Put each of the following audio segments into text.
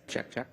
Check, check.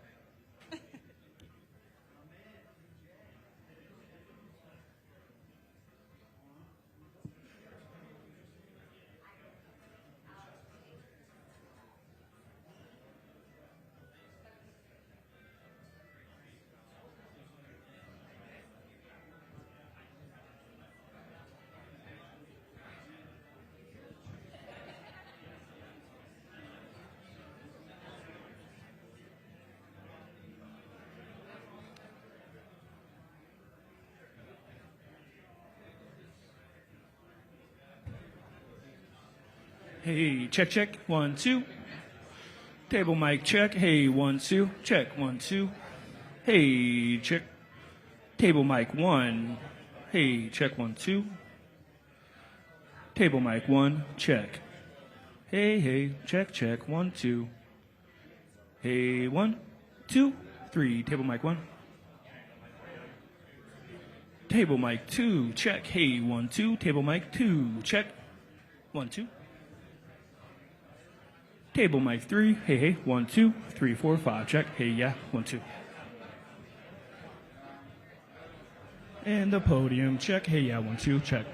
Hey, check, check, 1, 2. Table mic check. Hey, 1, 2. Check, 1, 2. Hey, check. Table mic 1. Hey, check, 1, 2. Table mic 1. Check. Hey, hey, check, check, 1, 2. Hey, 1, 2, 3. Table mic 1. Table mic 2. Check. Hey, 1, 2. Table mic 2. Check. 1, 2. Table mic 3, hey, hey, 1, 2, 3, 4, 5, check, hey, yeah, 1, 2. And the podium, check, hey, yeah, 1, 2, check.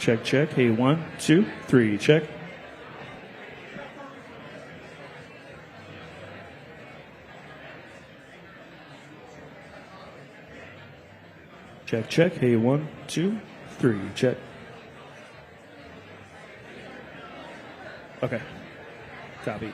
Check, check. Hey, 1, 2, 3, check. Check, check. Hey, 1, 2, 3, check. Okay. Copy.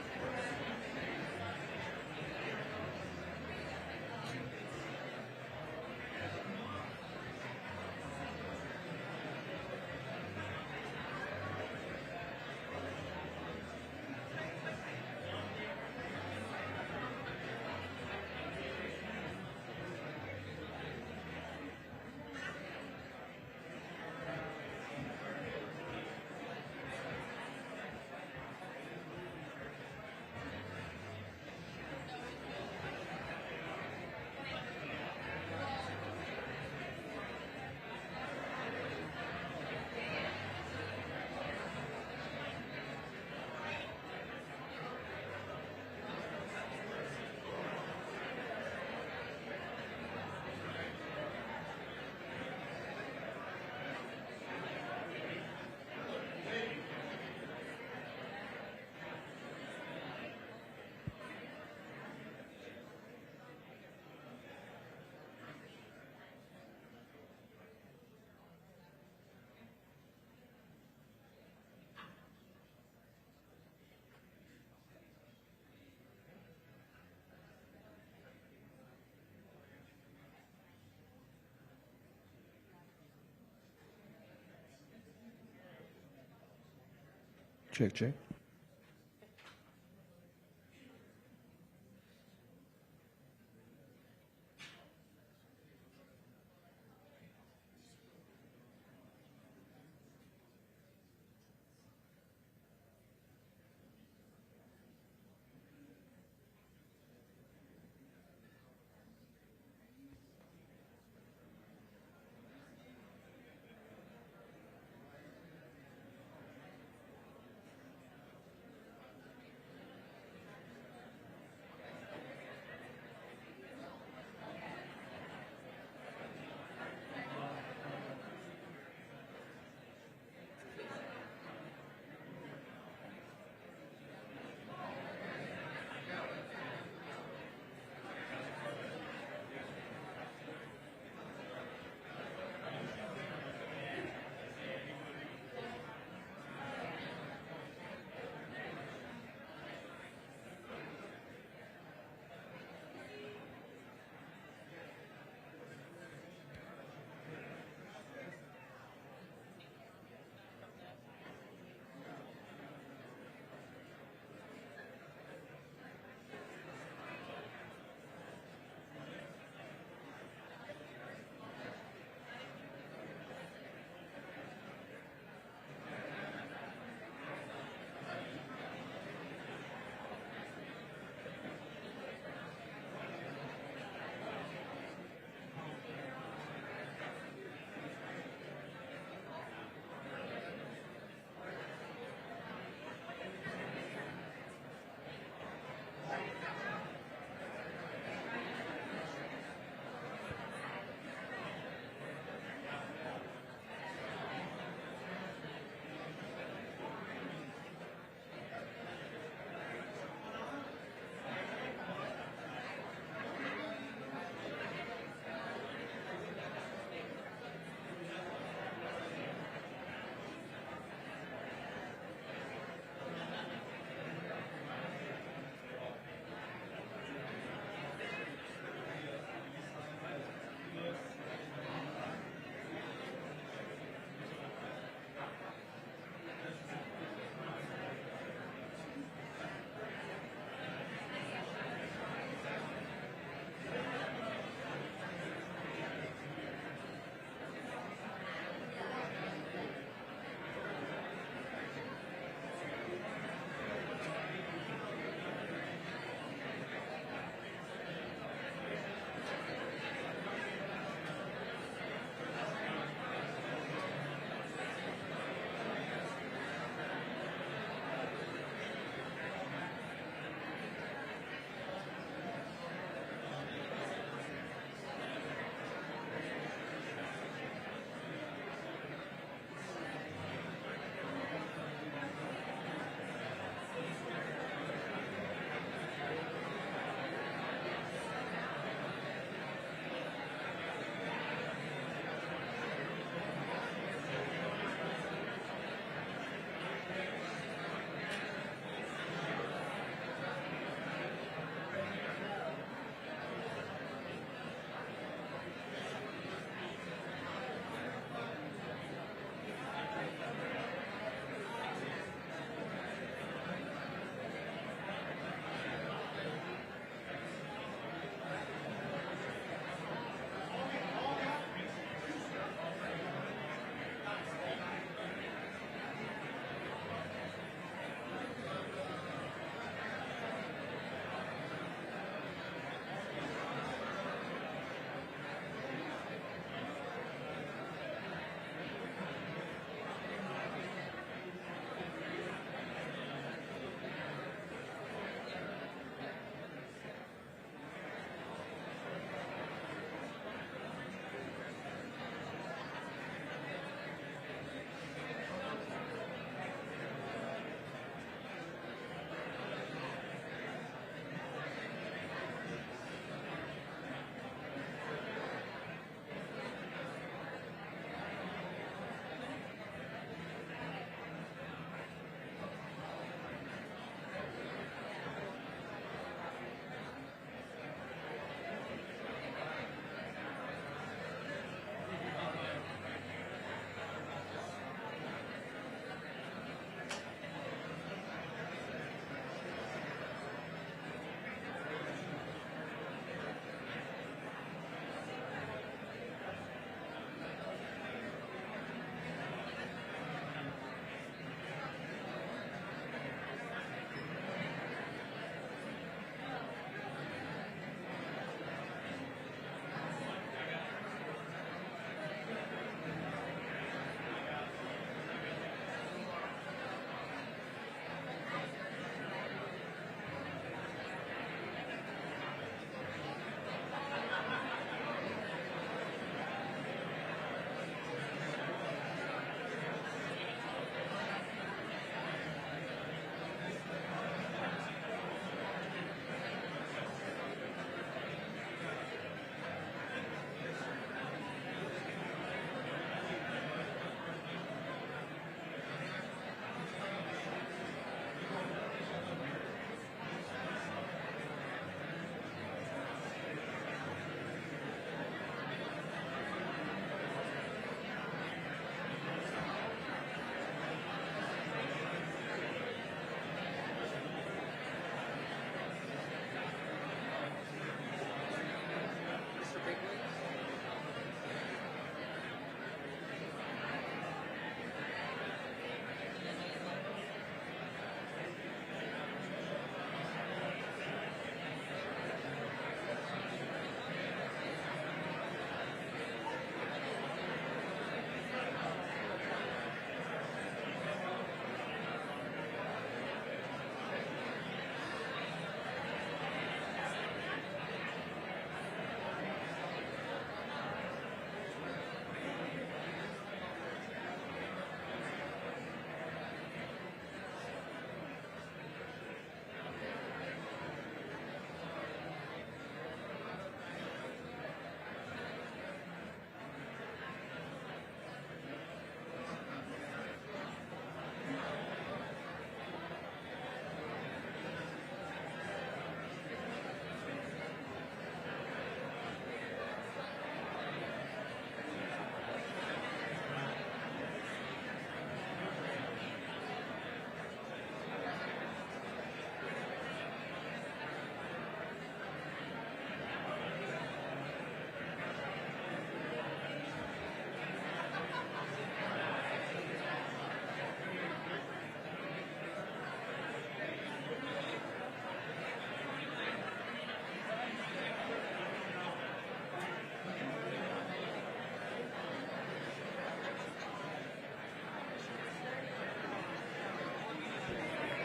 Check, check.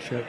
Check.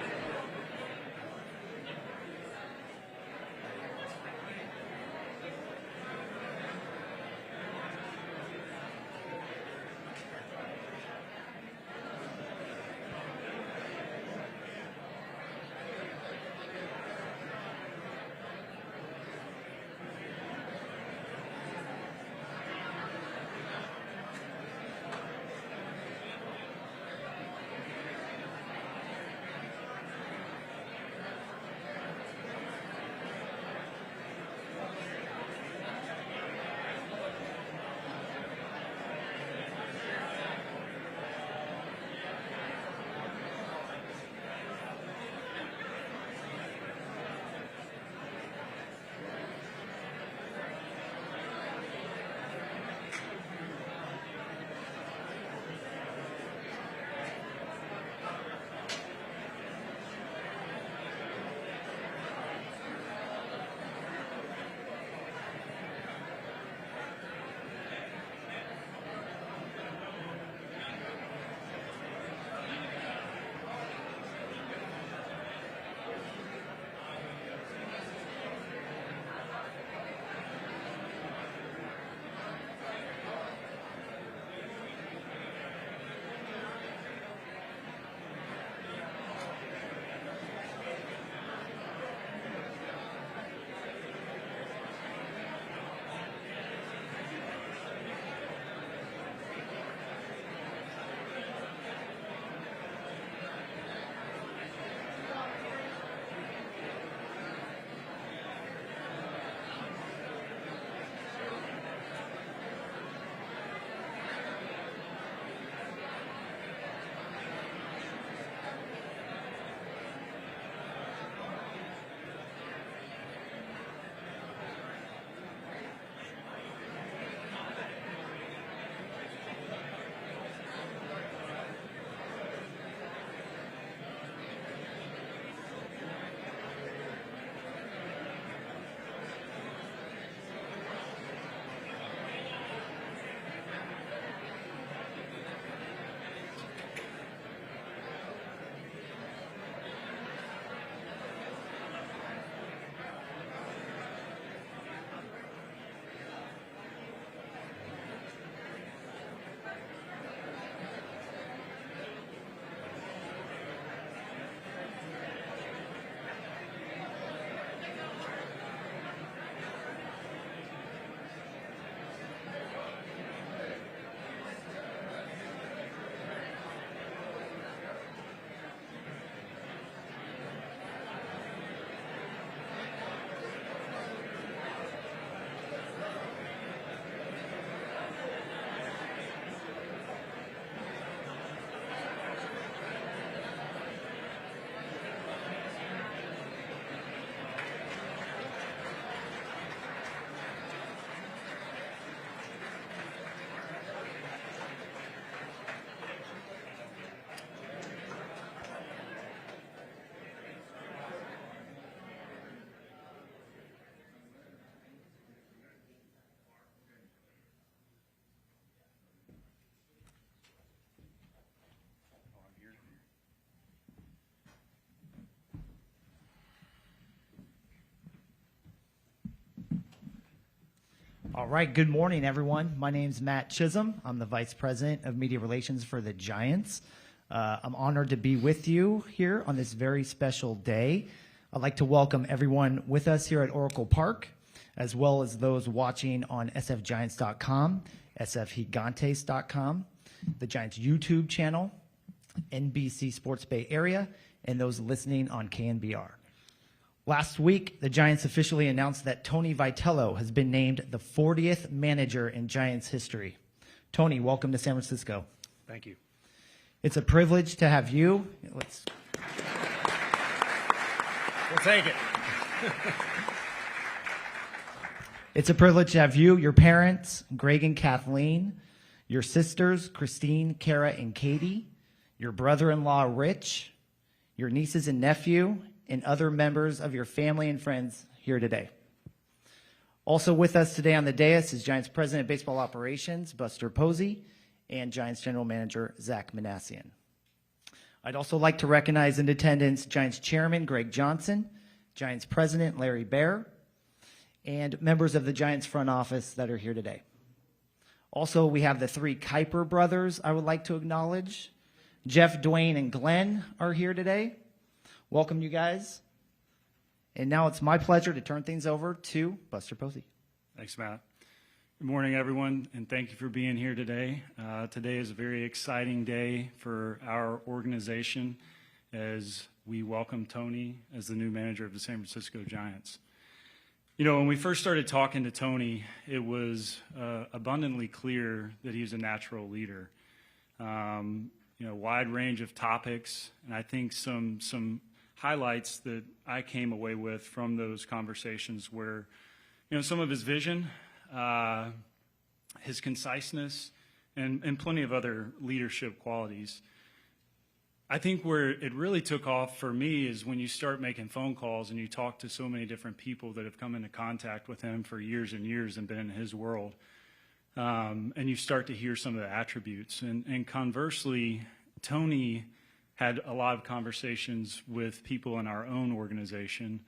All right, good morning, everyone. My name's Matt Chisholm. I'm the Vice President of Media Relations for the Giants. I'm honored to be with you here on this very special day. I'd like to welcome everyone with us here at Oracle Park, as well as those watching on sfgiants.com, sfgigantes.com, the Giants YouTube channel, NBC Sports Bay Area, and those listening on KNBR. Last week, the Giants officially announced that Tony Vitello has been named the 40th manager in Giants history. Tony, welcome to San Francisco. Thank you. It's a privilege to have you. We'll take it. It's a privilege to have you, your parents, Greg and Kathleen, your sisters, Christine, Kara, and Katie, your brother-in-law, Rich, your nieces and nephew, and other members of your family and friends here today. Also with us today on the dais is Giants President of Baseball Operations, Buster Posey, and Giants General Manager, Zach Manassian. I'd also like to recognize in attendance Giants Chairman Greg Johnson, Giants President Larry Baer, and members of the Giants front office that are here today. Also, we have the three Kuiper brothers I would like to acknowledge. Jeff, Dwayne, and Glenn are here today. Welcome, you guys. And now it's my pleasure to turn things over to Buster Posey. Thanks, Matt. Good morning, everyone, and thank you for being here today. Today is a very exciting day for our organization as we welcome Tony as the new manager of the San Francisco Giants. You know, when we first started talking to Tony, it was abundantly clear that he was a natural leader. Wide range of topics, and I think some highlights that I came away with from those conversations were, some of his vision, his conciseness, and plenty of other leadership qualities. I think where it really took off for me is when you start making phone calls and you talk to so many different people that have come into contact with him for years and years and been in his world. And you start to hear some of the attributes. And conversely, Tony had a lot of conversations with people in our own organization,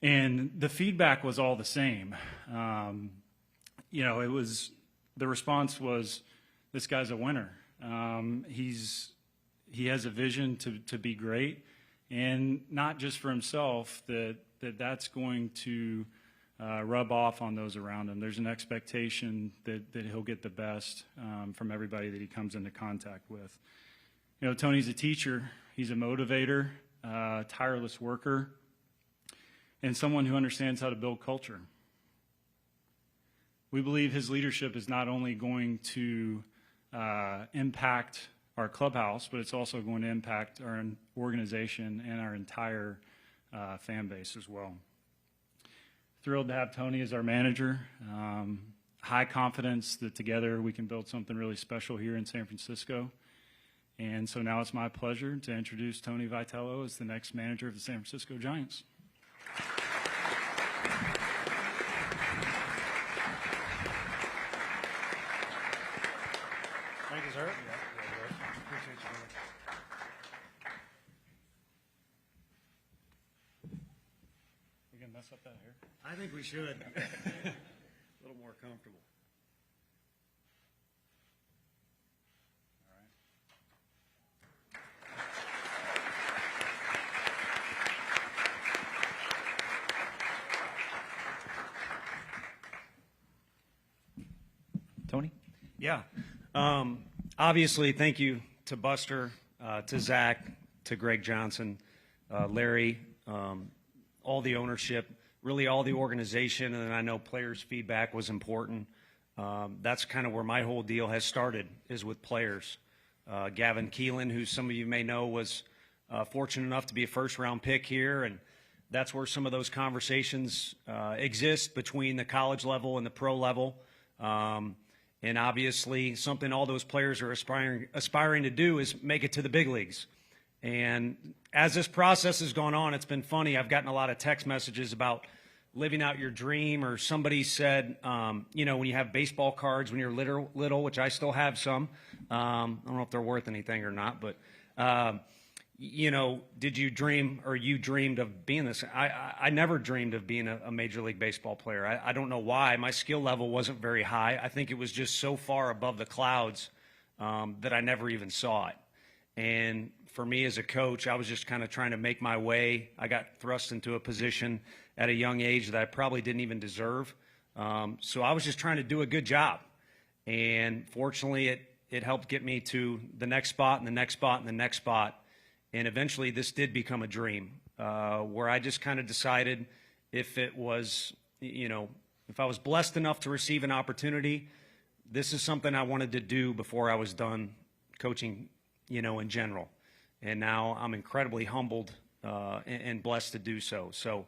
and the feedback was all the same. The response was, this guy's a winner. He has a vision to be great, and not just for himself, that's going to rub off on those around him. There's an expectation that he'll get the best from everybody that he comes into contact with. Tony's a teacher. He's a motivator, tireless worker, and someone who understands how to build culture. We believe his leadership is not only going to impact our clubhouse, but it's also going to impact our organization and our entire fan base as well. Thrilled to have Tony as our manager. High confidence that together we can build something really special here in San Francisco. And so now it's my pleasure to introduce Tony Vitello as the next manager of the San Francisco Giants. Thank you, sir. Appreciate you. We gonna mess up that hair? I think we should. A little more comfortable. Tony? Yeah. Obviously, thank you to Buster, to Zach, to Greg Johnson, Larry, all the ownership, really all the organization, and I know players' feedback was important. That's kind of where my whole deal has started, is with players. Gavin Keelan, who some of you may know, was fortunate enough to be a first-round pick here, and that's where some of those conversations exist between the college level and the pro level. And obviously, something all those players are aspiring to do is make it to the big leagues. And as this process has gone on, it's been funny. I've gotten a lot of text messages about living out your dream, or somebody said, when you have baseball cards when you're little, which I still have some. I don't know if they're worth anything or not, but did you dream, or you dreamed of being this? I never dreamed of being a Major League Baseball player. I don't know why. My skill level wasn't very high. I think it was just so far above the clouds that I never even saw it. And for me as a coach, I was just kind of trying to make my way. I got thrust into a position at a young age that I probably didn't even deserve. So I was just trying to do a good job. And fortunately, it helped get me to the next spot and the next spot and the next spot. And eventually this did become a dream, where I just kind of decided if it was, if I was blessed enough to receive an opportunity, this is something I wanted to do before I was done coaching, in general. And now I'm incredibly humbled and blessed to do so. So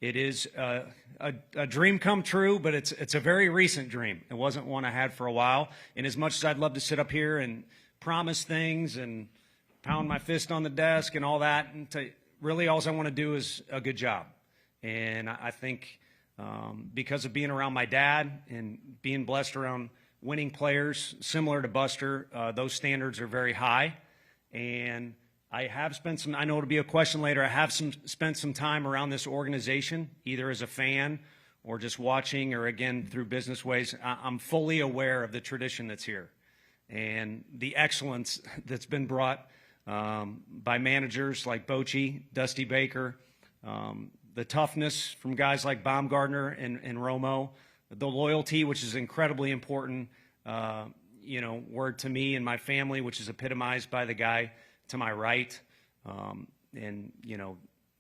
it is a dream come true, but it's a very recent dream. It wasn't one I had for a while. And as much as I'd love to sit up here and promise things and pound my fist on the desk and all that, and really all I want to do is a good job. And I think because of being around my dad and being blessed around winning players similar to Buster, those standards are very high. And I have spent some, I know it'll be a question later, I have spent some time around this organization, either as a fan or just watching or, again, through business ways. I'm fully aware of the tradition that's here and the excellence that's been brought by managers like Bochy, Dusty Baker, the toughness from guys like Baumgartner and Romo, the loyalty, which is incredibly important, word to me and my family, which is epitomized by the guy to my right, and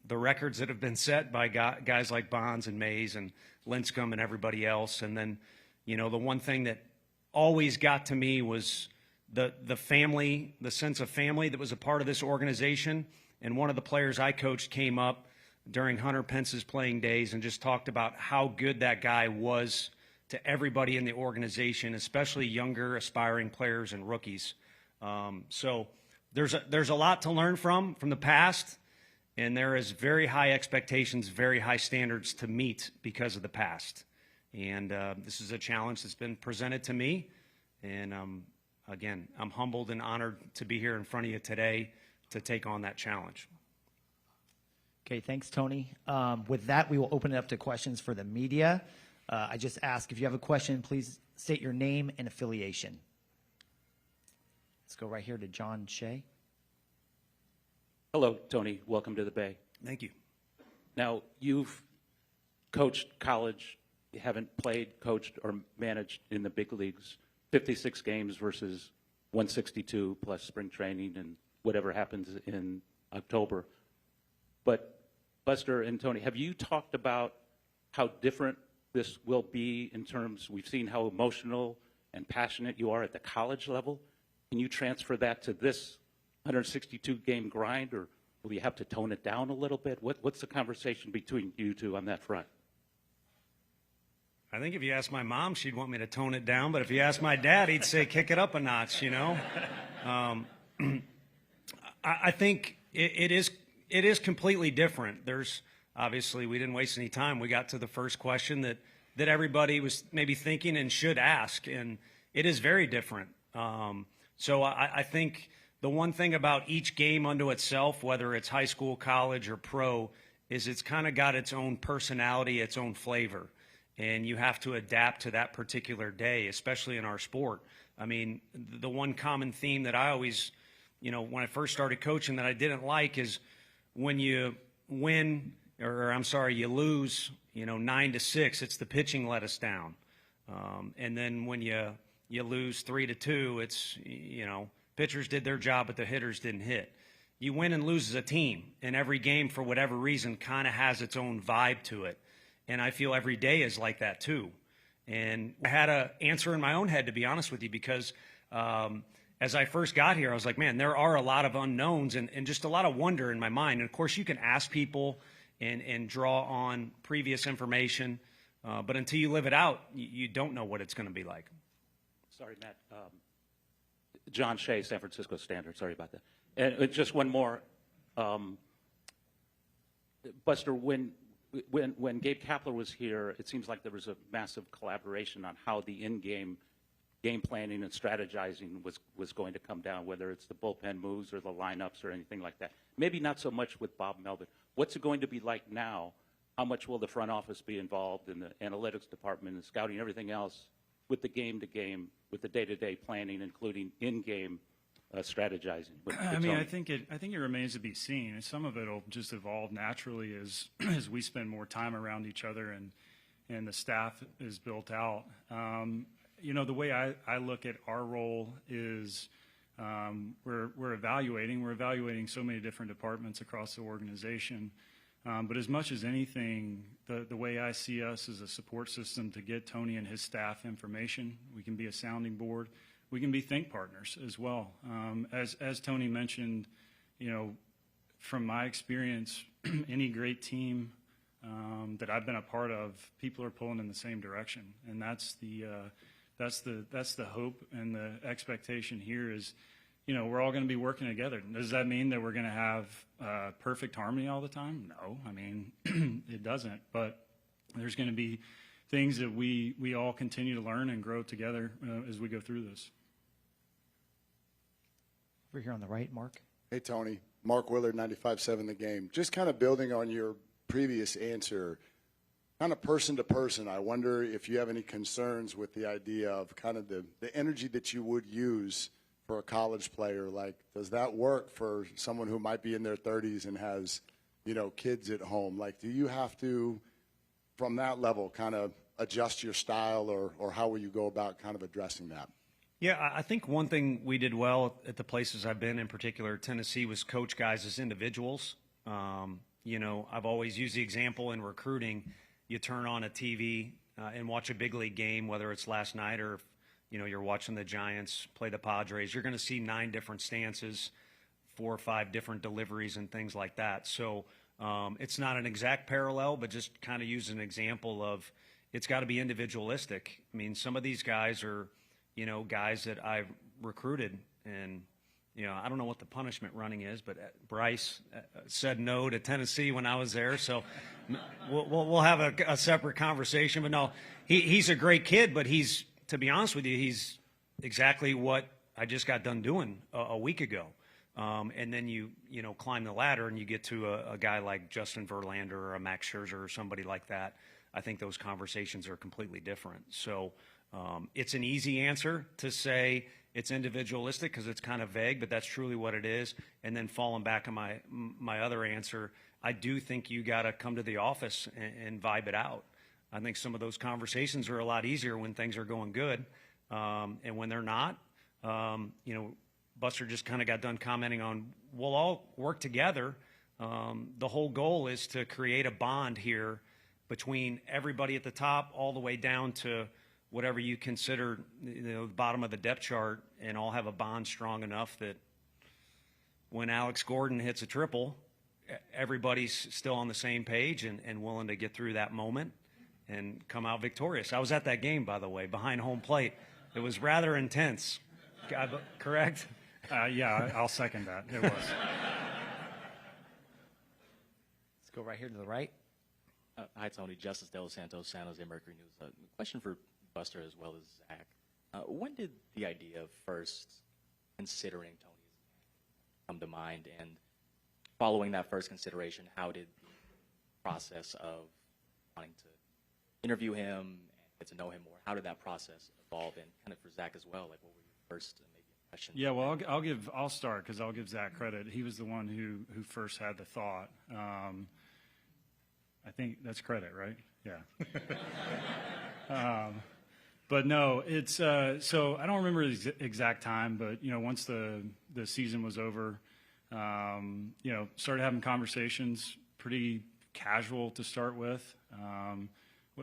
the records that have been set by guys like Bonds and Mays and Lincecum and everybody else. And then, the one thing that always got to me was the family, the sense of family that was a part of this organization. And one of the players I coached came up during Hunter Pence's playing days and just talked about how good that guy was to everybody in the organization, especially younger aspiring players and rookies. So there's a lot to learn from the past, and there is very high expectations, very high standards to meet because of the past. And this is a challenge that's been presented to me, and again, I'm humbled and honored to be here in front of you today to take on that challenge. Okay, thanks, Tony. With that, we will open it up to questions for the media. I just ask, if you have a question, please state your name and affiliation. Let's go right here to John Shea. Hello, Tony. Welcome to the Bay. Thank you. Now, you've coached college. You haven't played, coached, or managed in the big leagues. 56 games versus 162 plus spring training and whatever happens in October. But Buster and Tony, have you talked about how different this will be in terms, we've seen how emotional and passionate you are at the college level. Can you transfer that to this 162-game grind, or will you have to tone it down a little bit? What's the conversation between you two on that front? I think if you ask my mom, she'd want me to tone it down, but if you ask my dad, he'd say kick it up a notch, I think it is completely different. There's obviously, we didn't waste any time. We got to the first question that everybody was maybe thinking and should ask, and it is very different. So I think the one thing about each game unto itself, whether it's high school, college, or pro, is it's kind of got its own personality, its own flavor, and you have to adapt to that particular day, especially in our sport. I mean, the one common theme that I always, when I first started coaching that I didn't like is when you win, you lose, 9-6, it's the pitching let us down. And then when you lose 3-2, it's, pitchers did their job, but the hitters didn't hit. You win and lose as a team, and every game, for whatever reason, kind of has its own vibe to it. And I feel every day is like that too. And I had an answer in my own head, to be honest with you, because as I first got here, I was like, man, there are a lot of unknowns and just a lot of wonder in my mind. And, of course, you can ask people and draw on previous information, but until you live it out, you don't know what it's going to be like. Sorry, Matt. John Shea, San Francisco Standard. Sorry about that. And just one more. Buster, when Gabe Kapler was here, it seems like there was a massive collaboration on how the in-game game planning and strategizing was going to come down, whether it's the bullpen moves or the lineups or anything like that. Maybe not so much with Bob Melvin. What's it going to be like now? How much will the front office be involved in the analytics department and scouting, everything else, with the game-to-game, with the day-to-day planning, including in-game strategizing? I think it remains to be seen. And some of it will just evolve naturally as we spend more time around each other and the staff is built out. The way I look at our role is we're evaluating so many different departments across the organization. But as much as anything, the way I see us is a support system to get Tony and his staff information. We can be a sounding board. We can be think partners as well. As Tony mentioned, from my experience, any great team that I've been a part of, people are pulling in the same direction, and that's the hope and the expectation here is, we're all going to be working together. Does that mean that we're going to have perfect harmony all the time? No, it doesn't. But there's going to be things that we all continue to learn and grow together as we go through this. Over here on the right, Mark. Hey, Tony. Mark Willard, 95.7 The Game. Just kind of building on your previous answer, kind of person to person, I wonder if you have any concerns with the idea of kind of the energy that you would use for a college player. Like, does that work for someone who might be in their 30s and has, you know, kids at home? Like, do you have to, from that level, kind of adjust your style, or how will you go about kind of addressing that? Yeah, I think one thing we did well at the places I've been, in particular Tennessee, was coach guys as individuals. You know, I've always used the example in recruiting. You turn on a TV and watch a big league game, whether it's last night or, you know, you're watching the Giants play the Padres, you're going to see 9 different stances, 4 or 5 different deliveries and things like that. So it's not an exact parallel, but just kind of use an example of it's got to be individualistic. I mean, some of these guys are, you know, guys that I've recruited, and, you know, I don't know what the punishment running is, but Bryce said no to Tennessee when I was there, so we'll have a separate conversation. But no, he's a great kid, but he's, to be honest with you, he's exactly what I just got done doing a week ago. And then you know, climb the ladder and you get to a guy like Justin Verlander or a Max Scherzer or somebody like that. I think those conversations are completely different. So it's an easy answer to say it's individualistic because it's kind of vague, but that's truly what it is. And then falling back on my other answer, I do think you got to come to the office and vibe it out. I think some of those conversations are a lot easier when things are going good, and when they're not. You know, Buster just kind of got done commenting on, we'll all work together. The whole goal is to create a bond here between everybody at the top all the way down to whatever you consider, you know, the bottom of the depth chart, and all have a bond strong enough that when Alex Gordon hits a triple, everybody's still on the same page and willing to get through that moment and come out victorious. I was at that game, by the way, behind home plate. It was rather intense. Correct? Yeah, I'll second that. It was. Let's go right here to the right. Hi, Tony. Justice De Los Santos, San Jose Mercury News. Question for Buster as well as Zach. When did the idea of first considering Tony come to mind? And following that first consideration, how did the process of wanting to interview him and get to know him more, how did that process evolve? And kind of for Zach as well, like what were your first maybe impressions? Yeah, well, I'll start because I'll give Zach credit. He was the one who first had the thought. I think that's credit, right? Yeah. But no, it's so I don't remember the exact time, but you know, once the season was over, you know, started having conversations, pretty casual to start with.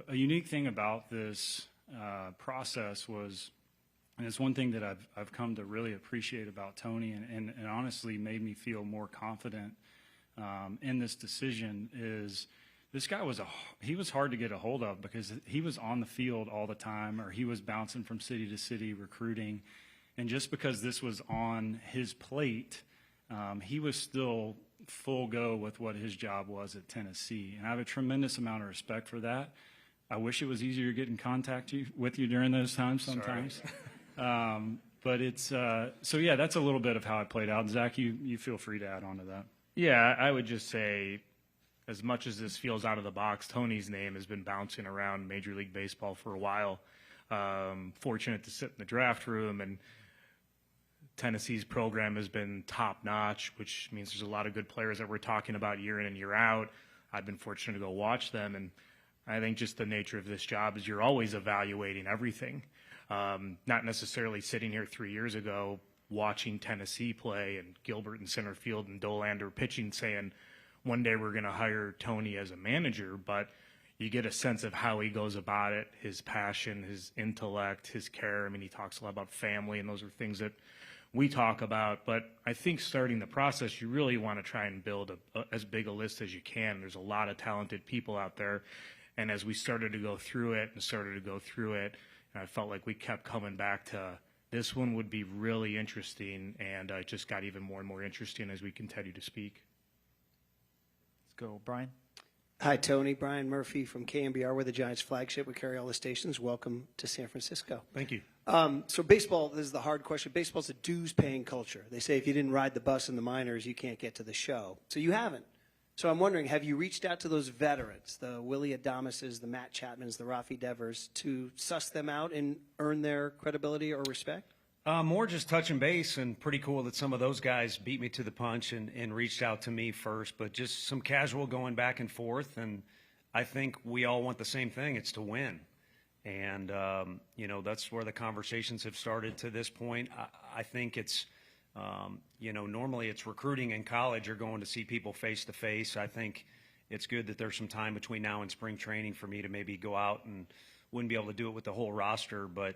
A unique thing about this process was, and it's one thing that I've come to really appreciate about Tony, and honestly made me feel more confident in this decision, is this guy he was hard to get a hold of because he was on the field all the time, or he was bouncing from city to city recruiting. And just because this was on his plate, he was still full go with what his job was at Tennessee. And I have a tremendous amount of respect for that. I wish it was easier to get in contact with you during those times sometimes. But it's, so yeah, that's a little bit of how it played out. Zach, you feel free to add on to that. Yeah, I would just say, as much as this feels out of the box, Tony's name has been bouncing around Major League Baseball for a while. Fortunate to sit in the draft room, and Tennessee's program has been top-notch, which means there's a lot of good players that we're talking about year in and year out. I've been fortunate to go watch them, and I think just the nature of this job is you're always evaluating everything. Not necessarily sitting here 3 years ago watching Tennessee play and Gilbert in center field and Dolander pitching saying, one day we're going to hire Tony as a manager, but you get a sense of how he goes about it, his passion, his intellect, his care. I mean, he talks a lot about family, and those are things that we talk about. But I think starting the process, you really want to try and build as big a list as you can. There's a lot of talented people out there. And as we started to go through it, I felt like we kept coming back to this one would be really interesting, and it just got even more and more interesting as we continue to speak. Let's go, Brian. Hi, Tony. Brian Murphy from KMBR. We're the Giants flagship. We carry all the stations. Welcome to San Francisco. Thank you. So baseball, this is the hard question. Baseball's a dues-paying culture. They say if you didn't ride the bus in the minors, you can't get to the show. So you haven't. So I'm wondering, have you reached out to those veterans, the Willie Adameses, the Matt Chapmans, the Rafi Devers, to suss them out and earn their credibility or respect? More just touching base, and pretty cool that some of those guys beat me to the punch and reached out to me first, but just some casual going back and forth. And I think we all want the same thing. It's to win. And, that's where the conversations have started to this point. I think it's, normally it's recruiting in college or going to see people face to face. I think it's good that there's some time between now and spring training for me to maybe go out, and wouldn't be able to do it with the whole roster, but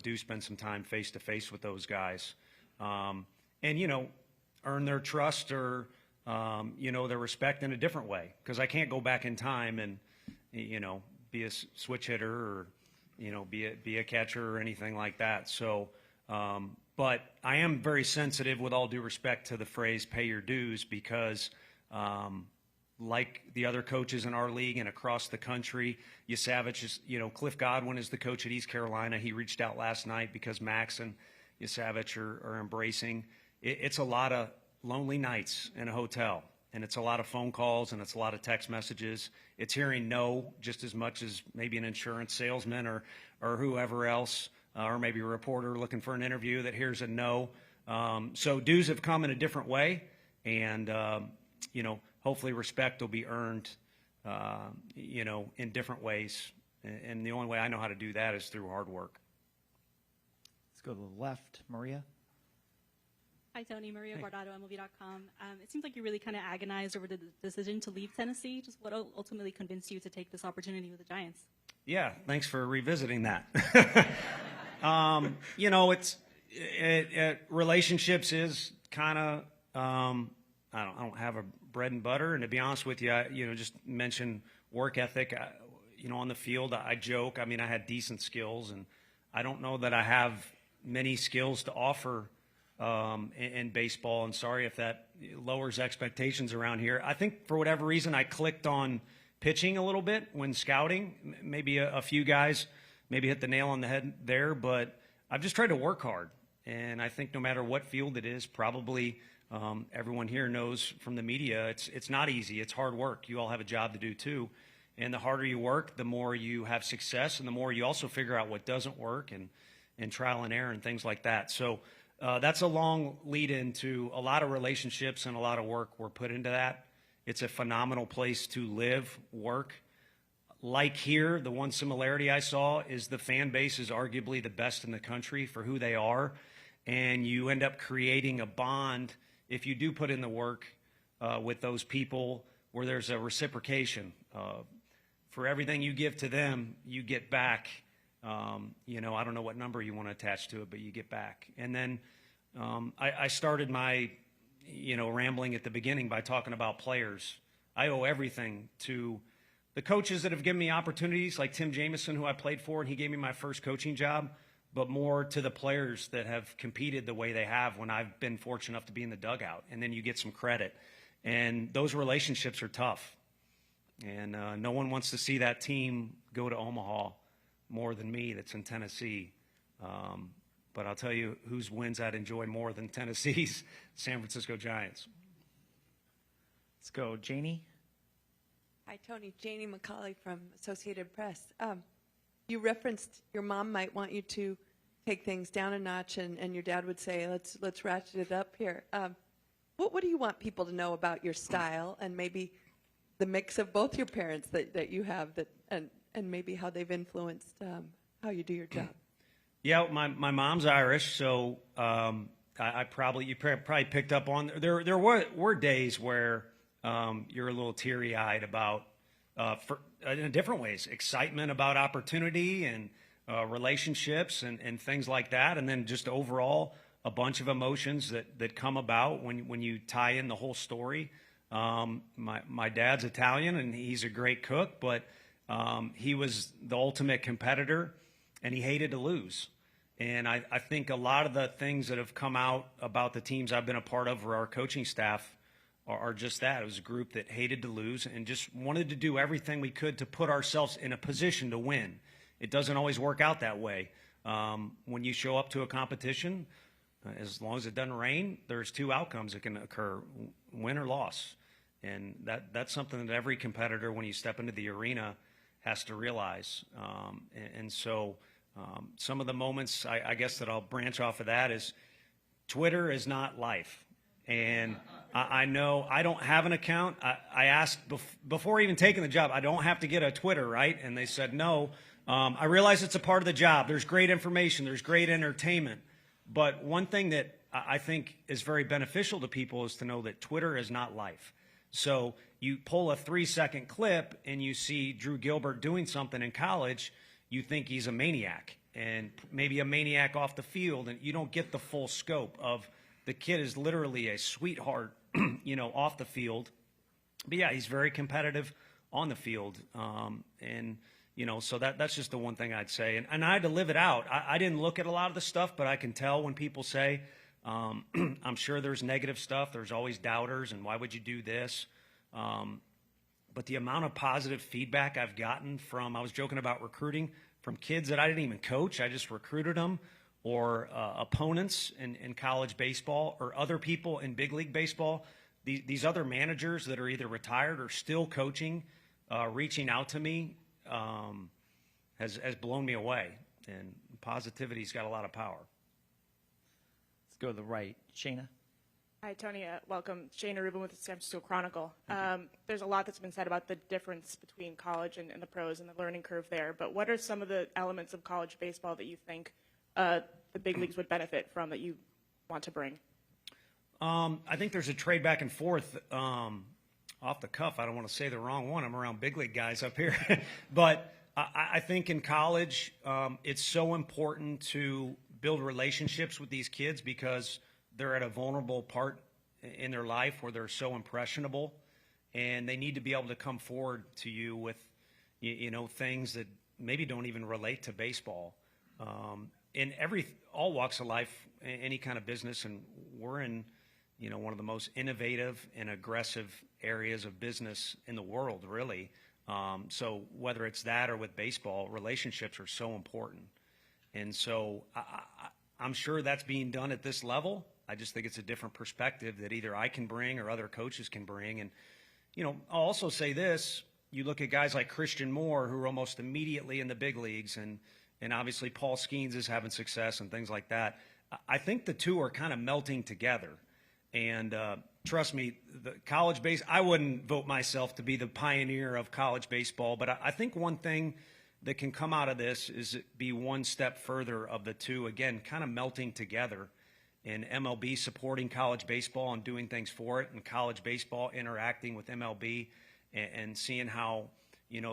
do spend some time face to face with those guys. And, earn their trust or, their respect in a different way. Because I can't go back in time and, be a switch hitter or, be a catcher or anything like that. So, but I am very sensitive, with all due respect, to the phrase "pay your dues," because like the other coaches in our league and across the country, Yasavich is, Cliff Godwin is the coach at East Carolina. He reached out last night because Max and Yasavich are embracing. It's a lot of lonely nights in a hotel, and it's a lot of phone calls, and it's a lot of text messages. It's hearing no just as much as maybe an insurance salesman or whoever else, or maybe a reporter looking for an interview that hears a no. So dues have come in a different way, and, hopefully respect will be earned, in different ways. And the only way I know how to do that is through hard work. Let's go to the left. Maria? Hi, Tony. Maria Guardado, MLB.com. It seems like you really kind of agonized over the decision to leave Tennessee. Just what ultimately convinced you to take this opportunity with the Giants? Yeah, thanks for revisiting that. Relationships is kind of, I don't have a bread and butter. And to be honest with you, just mention work ethic. On the field, I joke. I mean, I had decent skills, and I don't know that I have many skills to offer in baseball. And sorry if that lowers expectations around here. I think for whatever reason, I clicked on pitching a little bit when scouting. Maybe a few guys maybe hit the nail on the head there, but I've just tried to work hard. And I think no matter what field it is, probably everyone here knows from the media, it's not easy. It's hard work. You all have a job to do too. And the harder you work, the more you have success, and the more you also figure out what doesn't work, and trial and error and things like that. So that's a long lead into a lot of relationships, and a lot of work were put into that. It's a phenomenal place to live, work. Like here, the one similarity I saw is the fan base is arguably the best in the country for who they are, and you end up creating a bond if you do put in the work with those people, where there's a reciprocation. For everything you give to them, you get back. I don't know what number you want to attach to it, but you get back. And then I started my, rambling at the beginning by talking about players. I owe everything to the coaches that have given me opportunities, like Tim Jameson, who I played for, and he gave me my first coaching job, but more to the players that have competed the way they have when I've been fortunate enough to be in the dugout. And then you get some credit. And those relationships are tough. And no one wants to see that team go to Omaha more than me that's in Tennessee. But I'll tell you whose wins I'd enjoy more than Tennessee's: San Francisco Giants. Let's go, Janie. Hi, Tony. Janie McCauley from Associated Press. You referenced your mom might want you to take things down a notch, and your dad would say, let's ratchet it up here. What do you want people to know about your style, and maybe the mix of both your parents that you have, and maybe how they've influenced how you do your job? Yeah, my mom's Irish, so you probably picked up on there were days where you're a little teary-eyed about in different ways, excitement about opportunity and relationships and things like that, and then just overall a bunch of emotions that come about when you tie in the whole story. My dad's Italian, and he's a great cook, but he was the ultimate competitor, and he hated to lose. And I think a lot of the things that have come out about the teams I've been a part of, or our coaching staff, are just that. It was a group that hated to lose and just wanted to do everything we could to put ourselves in a position to win. It doesn't always work out that way, when you show up to a competition, as long as it doesn't rain, there's two outcomes that can occur, win or loss. And that's something that every competitor, when you step into the arena, has to realize. So some of the moments, I guess, that I'll branch off of that is Twitter is not life. And I know I don't have an account. I asked before even taking the job, I don't have to get a Twitter, right? And they said no. I realize it's a part of the job. There's great information. There's great entertainment. But one thing that I think is very beneficial to people is to know that Twitter is not life. So you pull a 3-second clip and you see Drew Gilbert doing something in college, you think he's a maniac, and maybe a maniac off the field, and you don't get the full scope of the kid is literally a sweetheart, off the field. But yeah, he's very competitive on the field. So that's just the one thing I'd say. And I had to live it out. I didn't look at a lot of the stuff, but I can tell when people say, I'm sure there's negative stuff. There's always doubters, and why would you do this? But the amount of positive feedback I've gotten from, I was joking about recruiting, from kids that I didn't even coach, I just recruited them, or opponents in college baseball, or other people in big league baseball, these other managers that are either retired or still coaching, reaching out to me, has blown me away. And positivity's got a lot of power. Let's go to the right. Shayna? Hi, Tony. Welcome. Shayna Rubin with the San Francisco Chronicle. There's a lot that's been said about the difference between college and the pros and the learning curve there, but what are some of the elements of college baseball that you think the big leagues would benefit from that you want to bring? I think there's a trade back and forth off the cuff. I don't want to say the wrong one. I'm around big league guys up here. But I think in college, it's so important to build relationships with these kids because they're at a vulnerable part in their life where they're so impressionable, and they need to be able to come forward to you with, things that maybe don't even relate to baseball. In all walks of life, any kind of business, and we're in, one of the most innovative and aggressive areas of business in the world, really. So whether it's that or with baseball, relationships are so important. And so I'm sure that's being done at this level. I just think it's a different perspective that either I can bring or other coaches can bring. And, I'll also say this. You look at guys like Christian Moore, who are almost immediately in the big leagues, and obviously Paul Skeens is having success and things like that. I think the two are kind of melting together. And trust me, the college base, I wouldn't vote myself to be the pioneer of college baseball, but I think one thing that can come out of this is be one step further of the two, again, kind of melting together, and MLB supporting college baseball and doing things for it, and college baseball interacting with MLB and seeing how,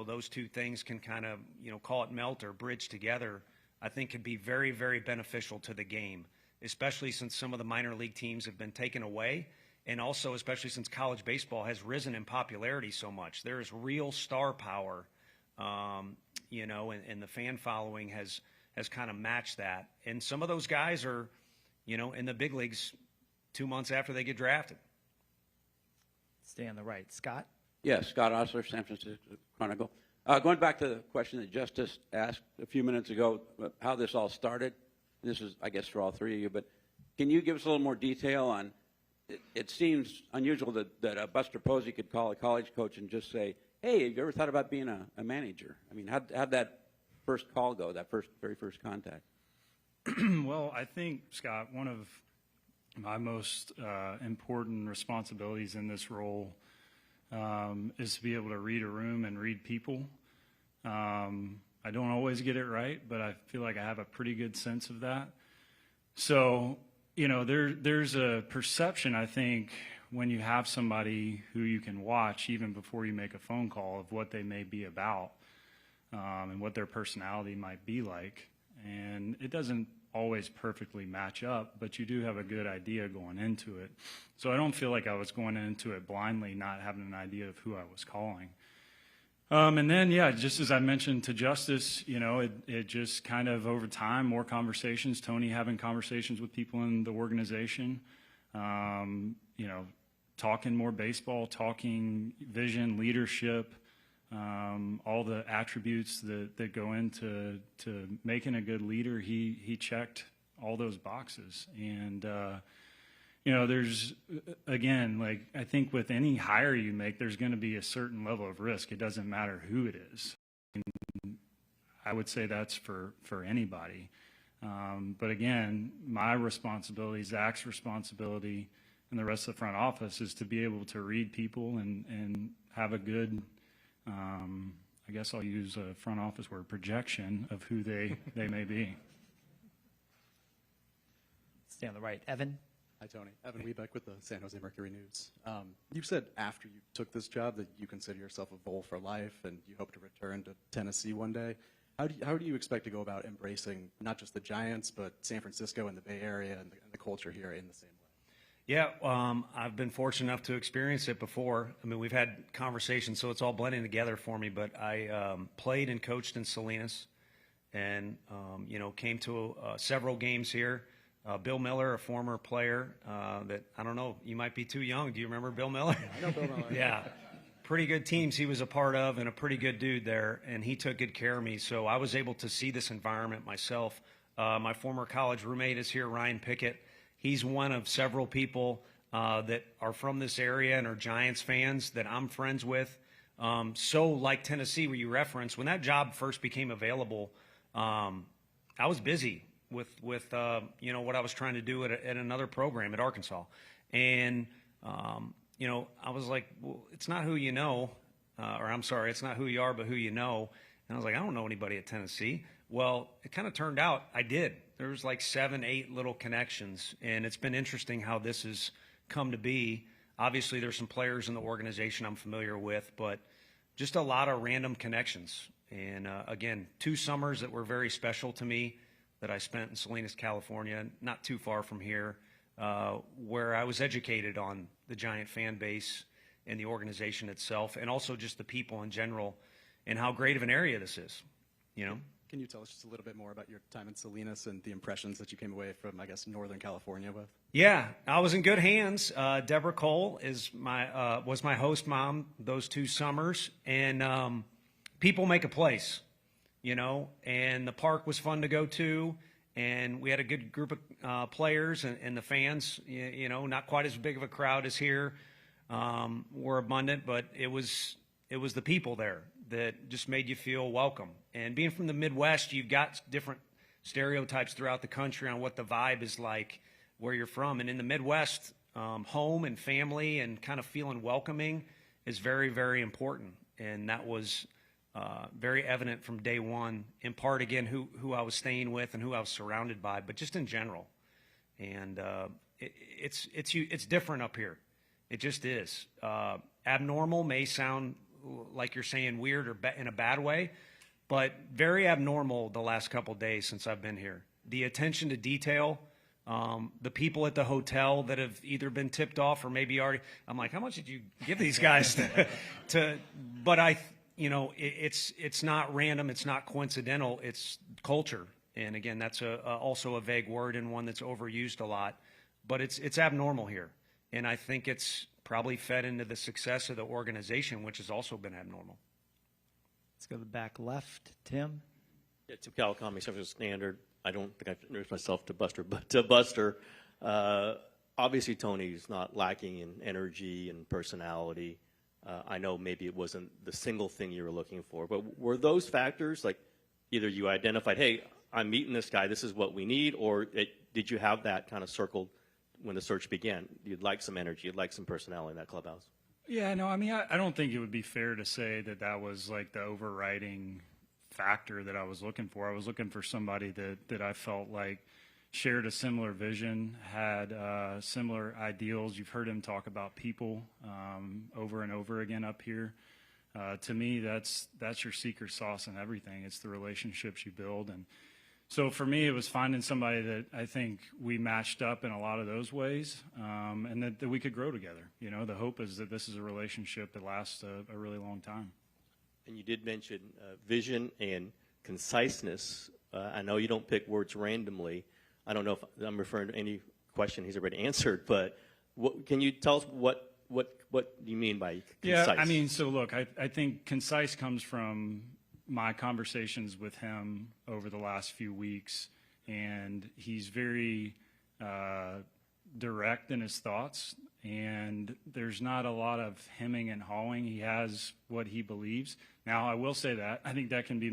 those two things can kind of, call it melt or bridge together, I think could be very, very beneficial to the game, especially since some of the minor league teams have been taken away, and also especially since college baseball has risen in popularity so much. There is real star power, and the fan following has kind of matched that. And some of those guys are, in the big leagues 2 months after they get drafted. Stay on the right. Scott? Yes, Scott Osler, San Francisco Chronicle. Going back to the question that Justice asked a few minutes ago, how this all started, this is, I guess, for all three of you, but can you give us a little more detail on, it seems unusual that Buster Posey could call a college coach and just say, hey, have you ever thought about being a manager? I mean, how'd that first call go, that very first contact? Well, I think, Scott, one of my most important responsibilities in this role is to be able to read a room and read people. I don't always get it right, but I feel like I have a pretty good sense of that. So, there's a perception, I think, when you have somebody who you can watch even before you make a phone call of what they may be about and what their personality might be like. And it doesn't always perfectly match up, but you do have a good idea going into it. So I don't feel like I was going into it blindly, not having an idea of who I was calling. And then, just as I mentioned to Justice, it just kind of over time, more conversations, Tony having conversations with people in the organization, talking more baseball, talking vision, leadership, all the attributes that go into making a good leader. He checked all those boxes. And, there's, again, like I think with any hire you make, there's going to be a certain level of risk. It doesn't matter who it is. And I would say that's for anybody. But again, my responsibility, Zach's responsibility, and the rest of the front office is to be able to read people and have a good, I guess I'll use a front office word, projection of who they may be. Stay on the right. Evan? Hi, Tony. Evan Webeck with the San Jose Mercury News. You said after you took this job that you consider yourself a Vol for life and you hope to return to Tennessee one day. How do you expect to go about embracing not just the Giants, but San Francisco and the Bay Area and the culture here in the same way? Yeah, I've been fortunate enough to experience it before. I mean, we've had conversations, so it's all blending together for me. But I played and coached in Salinas and, came to several games here. Bill Miller, a former player that, I don't know, you might be too young. Do you remember Bill Miller? I know Bill Miller. Yeah. Pretty good teams he was a part of and a pretty good dude there, and he took good care of me. So I was able to see this environment myself. My former college roommate is here, Ryan Pickett. He's one of several people that are from this area and are Giants fans that I'm friends with. So like Tennessee, where you referenced, when that job first became available, I was busy with what I was trying to do at another program at Arkansas. And I was like, well, it's not who you know, it's not who you are, but who you know. And I was like, I don't know anybody at Tennessee. Well, it kind of turned out I did. There was like 7, 8 little connections, and it's been interesting how this has come to be. Obviously, there's some players in the organization I'm familiar with, but just a lot of random connections. And again, 2 summers that were very special to me that I spent in Salinas, California, not too far from here, where I was educated on the Giant fan base and the organization itself, and also just the people in general and how great of an area this is, Can you tell us just a little bit more about your time in Salinas and the impressions that you came away from, I guess, Northern California with? Yeah, I was in good hands. Deborah Cole was my host mom those 2 summers, and people make a place, and the park was fun to go to, and we had a good group of players and the fans, not quite as big of a crowd as here, were abundant, but it was the people there that just made you feel welcome. And being from the Midwest, you've got different stereotypes throughout the country on what the vibe is like where you're from. And in the Midwest, home and family and kind of feeling welcoming is very, very important. And that was very evident from day one, in part, again, who I was staying with and who I was surrounded by, but just in general. And it's different up here. It just is. Abnormal may sound like you're saying weird or in a bad way, but very abnormal the last couple days since I've been here. The attention to detail, the people at the hotel that have either been tipped off or maybe already, I'm like, how much did you give these guys but it's not random, it's not coincidental, it's culture. And again, that's also a vague word and one that's overused a lot, but it's abnormal here. And I think it's probably fed into the success of the organization, which has also been abnormal. Let's go to the back left. Tim? Yeah, Tim Kawakami, San Francisco Standard. I don't think I've introduced myself to Buster, but to Buster, obviously Tony's not lacking in energy and personality. I know maybe it wasn't the single thing you were looking for, but were those factors, like either you identified, hey, I'm meeting this guy, this is what we need, or did you have that kind of circled when the search began? You'd like some energy, you'd like some personality in that clubhouse. Yeah, no, I mean, I don't think it would be fair to say that was like the overriding factor that I was looking for. I was looking for somebody that I felt like shared a similar vision, had similar ideals. You've heard him talk about people over and over again up here. To me, that's your secret sauce in everything. It's the relationships you build. And so for me, it was finding somebody that I think we matched up in a lot of those ways, and that we could grow together. The hope is that this is a relationship that lasts a really long time. And you did mention vision and conciseness. I know you don't pick words randomly. I don't know if I'm referring to any question he's already answered, but can you tell us what what do you mean by Yeah, concise? I mean, so look, I think concise comes from my conversations with him over the last few weeks, and he's very direct in his thoughts, and there's not a lot of hemming and hawing. He has what he believes. Now, I will say that I think that can be